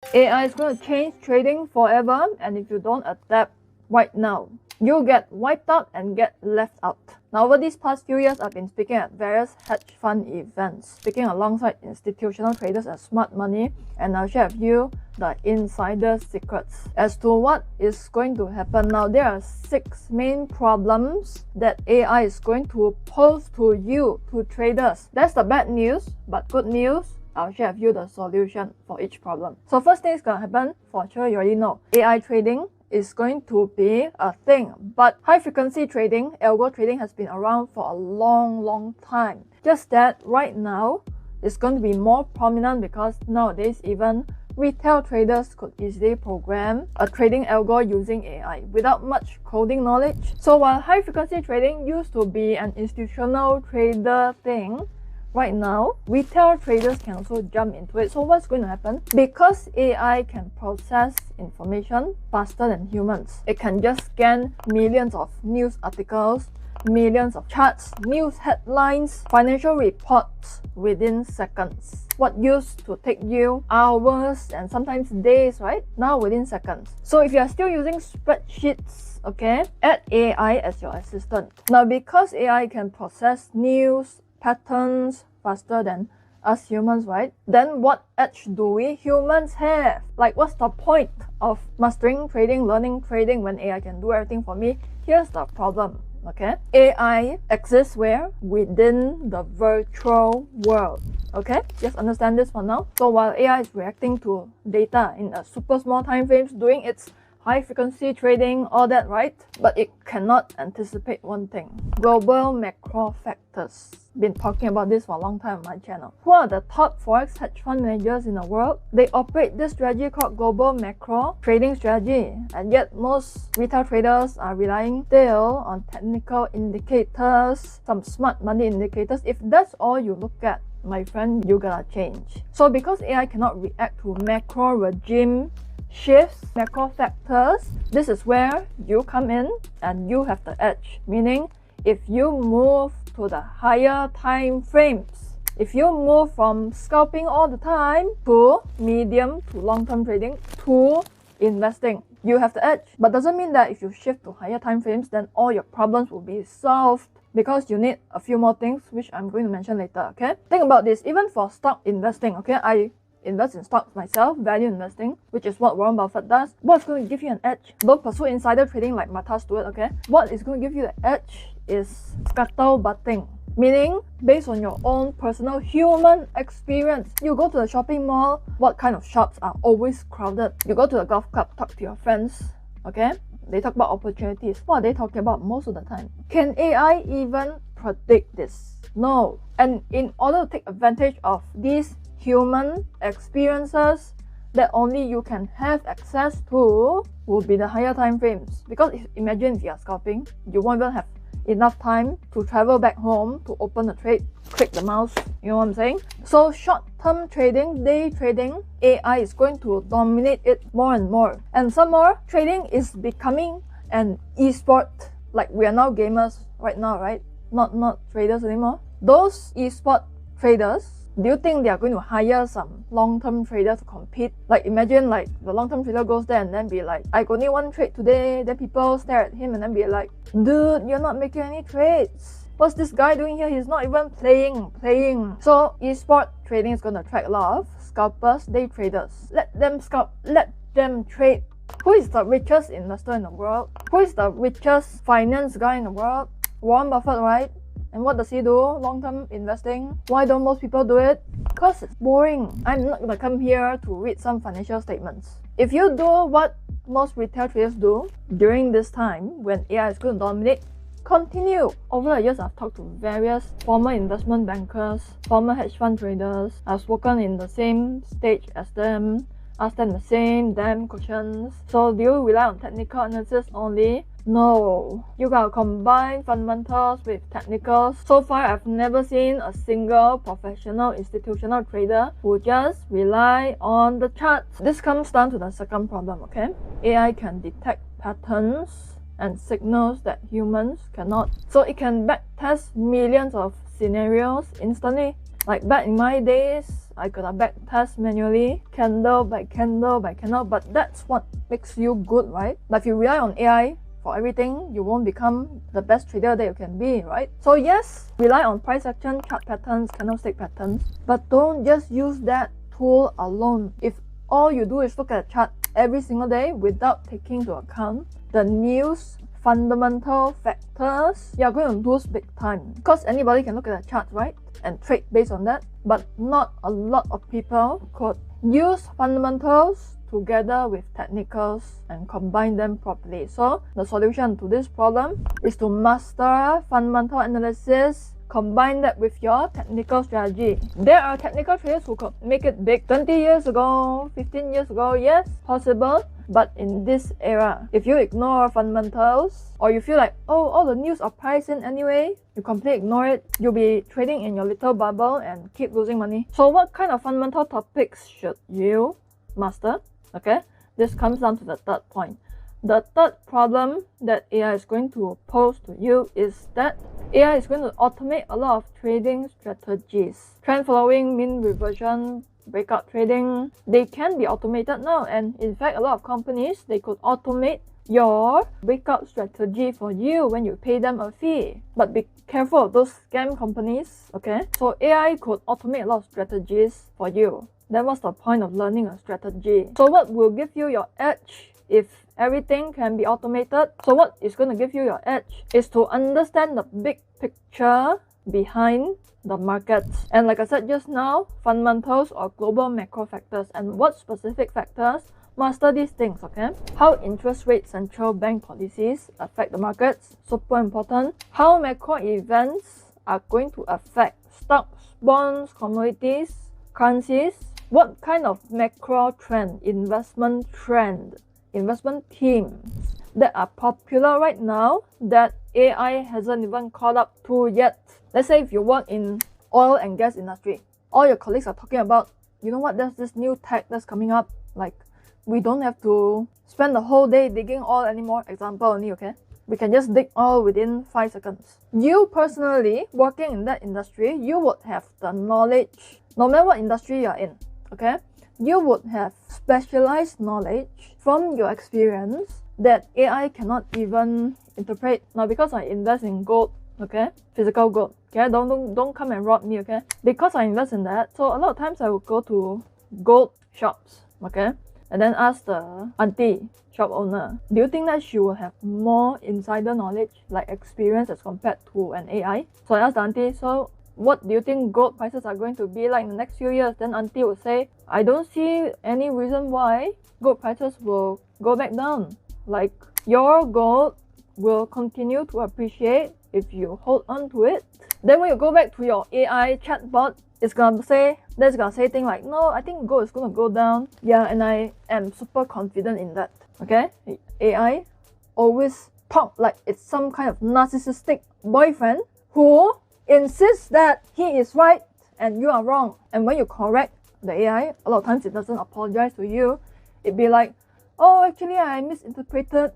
AI is going to change trading forever, and if you don't adapt right now, you'll get wiped out and get left out. Now, over these past few years, I've been speaking at various hedge fund events, speaking alongside institutional traders at Smart Money, and I'll share with you the insider secrets as to what is going to happen. Now, there are 6 main problems that AI is going to pose to you, to traders. That's the bad news, but good news, I'll share with you the solution for each problem. So first thing is going to happen, for sure you already know, AI trading is going to be a thing. But high frequency trading, algo trading has been around for a long time. Just that right now, it's going to be more prominent because nowadays even retail traders could easily program a trading algo using AI without much coding knowledge. So while high frequency trading used to be an institutional trader thing, right now, retail traders can also jump into it. So what's going to happen? Because AI can process information faster than humans, it can just scan millions of news articles, millions of charts, news headlines, financial reports within seconds. What used to take you hours and sometimes days, right? Now within seconds. So if you are still using spreadsheets, okay, add AI as your assistant. Now because AI can process news, patterns faster than us humans, right? Then what edge do we humans have? Like, what's the point of mastering trading, learning trading when AI can do everything for me? Here's the problem, okay? AI exists where? Within the virtual world, okay? Just understand this for now. So while AI is reacting to data in a super small time frames, doing its high frequency trading, all that, right? But it cannot anticipate one thing: global macro factors. Been talking about this for a long time on my channel. Who are the top forex hedge fund managers in the world? They operate this strategy called global macro trading strategy, and yet most retail traders are relying still on technical indicators, some smart money indicators. If that's all you look at, my friend, you gotta change. So because AI cannot react to macro regime shifts, macro factors, this is where you come in and you have the edge. Meaning, if you move to the higher time frames, if you move from scalping all the time to medium to long-term trading to investing, you have the edge. But doesn't mean that if you shift to higher time frames, then all your problems will be solved, because you need a few more things, which I'm going to mention later, okay? Think about this, even for stock investing, okay? I invest in stocks myself, value investing, which is what Warren Buffett does. What's going to give you an edge? Don't pursue insider trading like Martha Stewart, okay? What is going to give you the edge is scuttlebutting. Meaning, based on your own personal human experience. You go to the shopping mall, what kind of shops are always crowded? You go to the golf club, talk to your friends, okay? They talk about opportunities. What are they talking about most of the time? Can AI even predict this? No. And in order to take advantage of these human experiences that only you can have access to, will be the higher time frames. Because imagine if you are scalping, you won't even have enough time to travel back home to open the trade, click the mouse, you know what I'm saying? So short-term trading, day trading, AI is going to dominate it more and more. And some more, trading is becoming an e-sport. Like, we are now gamers right now, right? Not traders anymore. Those e-sport traders, do you think they are going to hire some long-term trader to compete? Like, imagine like the long-term trader goes there and then be like, I got only one trade today. Then people stare at him and then be like, dude, you're not making any trades. What's this guy doing here? He's not even playing. So esport trading is going to attract a lot of scalpers, day traders. Let them scalp, let them trade. Who is the richest investor in the world? Who is the richest finance guy in the world? Warren Buffett, right? And what does he do? Long-term investing. Why don't most people do it? Because it's boring. I'm not gonna come here to read some financial statements. If you do what most retail traders do during this time when AI is going to dominate, continue. Over the years, I've talked to various former investment bankers, former hedge fund traders. I've spoken in the same stage as them, asked them the same damn questions. So do you rely on technical analysis only? No, you gotta combine fundamentals with technicals. So far, I've never seen a single professional institutional trader who just rely on the charts. This comes down to the second problem, okay? AI can detect patterns and signals that humans cannot. So it can backtest millions of scenarios instantly. Like back in my days, I gotta back test manually, candle by candle by candle, but that's what makes you good, right? But if you rely on AI for everything, you won't become the best trader that you can be, right? So yes, rely on price action, chart patterns, candlestick patterns, but don't just use that tool alone. If all you do is look at a chart every single day without taking into account the news, fundamental factors, you're going to lose big time. Because anybody can look at a chart, right? And trade based on that, but not a lot of people could use fundamentals together with technicals and combine them properly. So the solution to this problem is to master fundamental analysis, combine that with your technical strategy. There are technical traders who could make it big 20 years ago, 15 years ago, yes, possible. But in this era, if you ignore fundamentals, or you feel like, oh, all the news are priced in anyway, you completely ignore it, you'll be trading in your little bubble and keep losing money. So what kind of fundamental topics should you master? Okay, this comes down to the third point. The third problem that AI is going to pose to you is that AI is going to automate a lot of trading strategies. Trend following, mean reversion, breakout trading, they can be automated now, and in fact a lot of companies, they could automate your breakout strategy for you when you pay them a fee. But be careful of those scam companies, okay? So AI could automate a lot of strategies for you. Then what's the point of learning a strategy? So what will give you your edge if everything can be automated? So what is going to give you your edge is to understand the big picture behind the markets. And like I said just now, fundamentals or global macro factors, and what specific factors, master these things, okay? How interest rates, central bank policies affect the markets, super important. How macro events are going to affect stocks, bonds, commodities, currencies. What kind of macro trend, investment themes that are popular right now that AI hasn't even caught up to yet? Let's say if you work in oil and gas industry, all your colleagues are talking about, you know what, there's this new tech that's coming up, like we don't have to spend the whole day digging oil anymore, example only, okay? We can just dig oil within 5 seconds. You personally, working in that industry, you would have the knowledge, no matter what industry you're in, okay? You would have specialized knowledge from your experience that AI cannot even interpret. Now, because I invest in gold, okay, physical gold, okay, don't come and rob me, okay? Because I invest in that, so a lot of times I will go to gold shops, okay, and then ask the auntie shop owner, do you think that she will have more insider knowledge, like experience, as compared to an AI? So I asked the auntie, so what do you think gold prices are going to be like in the next few years? Then auntie would say, I don't see any reason why gold prices will go back down. Like, your gold will continue to appreciate if you hold on to it. Then when you go back to your AI chatbot, it's gonna say things like, no, I think gold is gonna go down. Yeah, and I am super confident in that. Okay? AI always talk like it's some kind of narcissistic boyfriend who insists that he is right and you are wrong. And when you correct the AI, a lot of times it doesn't apologize to you. It'd be like, oh, actually I misinterpreted,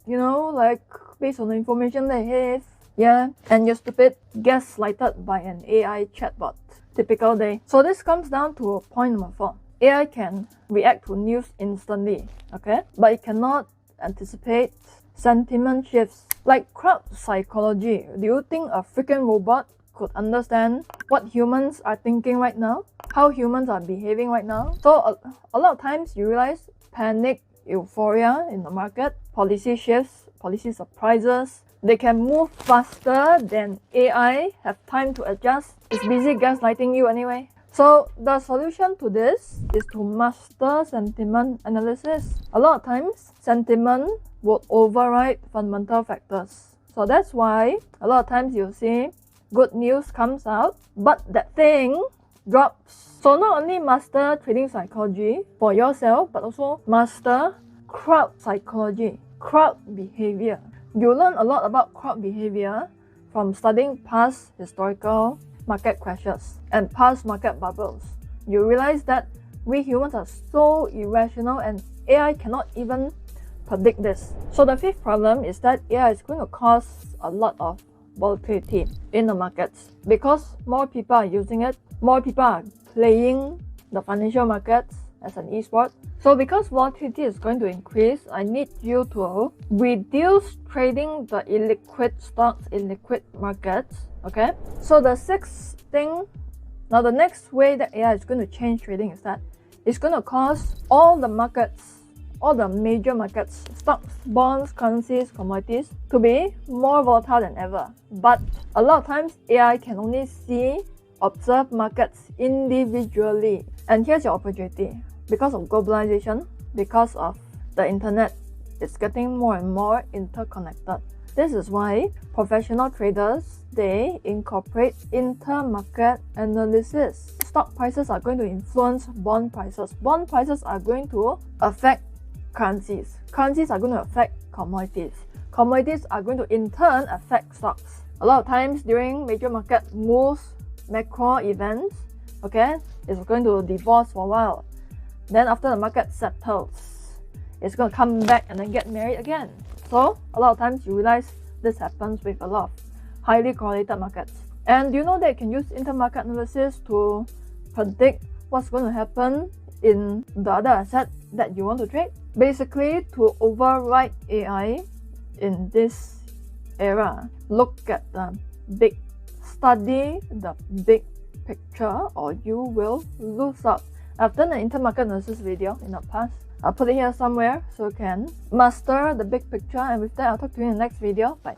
you know, like based on the information they have. Yeah, and you're stupid, gaslighted by an AI chatbot. Typical day. So this comes down to point number 4. AI can react to news instantly, okay? But it cannot anticipate sentiment shifts. Like crowd psychology. Do you think a freaking robot could understand what humans are thinking right now? How humans are behaving right now? So a lot of times you realize panic, euphoria in the market, policy shifts, policy surprises. They can move faster than AI have time to adjust. It's busy gaslighting you anyway. So the solution to this is to master sentiment analysis. A lot of times, sentiment will override fundamental factors. So that's why a lot of times you'll see good news comes out, but that thing drops. So not only master trading psychology for yourself, but also master crowd psychology, crowd behavior. You learn a lot about crowd behavior from studying past historical market crashes and past market bubbles. You realize that we humans are so irrational and AI cannot even predict this. So the fifth problem is that AI is going to cause a lot of volatility in the markets because more people are using it, more people are playing the financial markets as an esport. So because volatility is going to increase, I need you to reduce trading the illiquid stocks, illiquid markets. Okay, so the sixth thing, now the next way that AI is going to change trading is that it's going to cause all the markets, all the major markets, stocks, bonds, currencies, commodities, to be more volatile than ever. But a lot of times AI can only observe markets individually. And here's your opportunity. Because of globalization, because of the internet, it's getting more and more interconnected. This is why professional traders, they incorporate intermarket analysis. Stock prices are going to influence bond prices. Bond prices are going to affect currencies. Currencies are going to affect commodities. Commodities are going to in turn affect stocks. A lot of times during major market moves, macro events, okay, it's going to divorce for a while. Then after the market settles, it's going to come back and then get married again. So a lot of times you realize this happens with a lot of highly correlated markets. And do you know that you can use intermarket analysis to predict what's going to happen in the other asset that you want to trade? Basically, to override AI in this era, look at the study the big picture, or you will lose out. I've done an intermarket analysis video in the past. I'll put it here somewhere so you can master the big picture. And with that, I'll talk to you in the next video. Bye.